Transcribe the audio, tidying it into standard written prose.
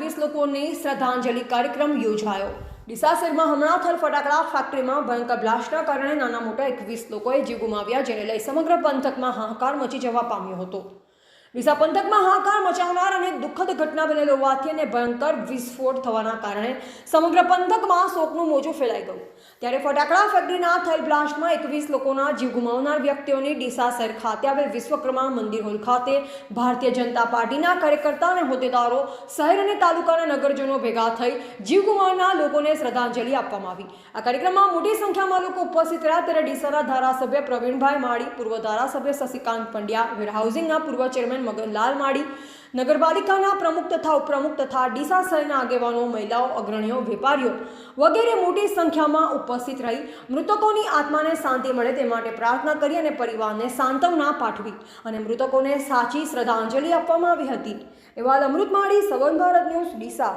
21 લોકોની શ્રદ્ધાંજલિ કાર્યક્રમ યોજાયો। ડીસા શહેરમાં હમણાં થયેલ ફટાકડા ફેક્ટરીમાં ભયંકર બ્લાસ્ટના કારણે નાના મોટા 21 લોકોએ જીવ ગુમાવ્યા, જેને લઈ સમગ્ર પંથકમાં હાહાકાર મચી જવા પામ્યો હતો। ડીસા પંથકમાં હાહાકાર મચાવનાર અને દુઃખદ ઘટના બનેલ હોવાથી અને ભયંકર વિસ્ફોટ થવાના કારણે સમગ્ર પંથકમાં શોકનું મોજું ફેલાઈ ગયું। ત્યારે ફટાકડા ફેક્ટરીના થયેલ બ્લાસ્ટમાં 21 લોકોના જીવ ગુમાવનાર વ્યક્તિઓની ડીસા શહેર ખાતે આવેલ વિશ્વકર્મા મંદિર હોલ ખાતે ભારતીય જનતા પાર્ટીના કાર્યકર્તા અને હોદ્દેદારો, શહેર અને તાલુકાના નગરજનો ભેગા થઈ જીવ ગુમાવનાર લોકોને શ્રદ્ધાંજલિ આપવામાં આવી। આ કાર્યક્રમમાં મોટી સંખ્યામાં લોકો ઉપસ્થિત રહ્યા। ત્યારે ડીસાના ધારાસભ્ય પ્રવીણભાઈ માળી, પૂર્વ ધારાસભ્ય શશિકાંત પંડ્યા, વેરહાઉસિંગના પૂર્વ ચેરમેન મગનલાલ માળી, નગરપાલિકાના પ્રમુખ તથા ઉપપ્રમુખ તથા ડીસા શહેરના આગેવાનો, મહિલાઓ, અગ્રણીઓ, વેપારીઓ વગેરે મોટી સંખ્યામાં ઉપસ્થિત રહી મૃતકોની આત્માને શાંતિ મળે તે માટે પ્રાર્થના કરી અને પરિવારને સાંત્વના પાઠવી અને મૃતકોને સાચી શ્રદ્ધાંજલિ આપવામાં આવી હતી। એવા અમૃત માળી, સવર્ણ ભારત ન્યૂઝ, ડીસા।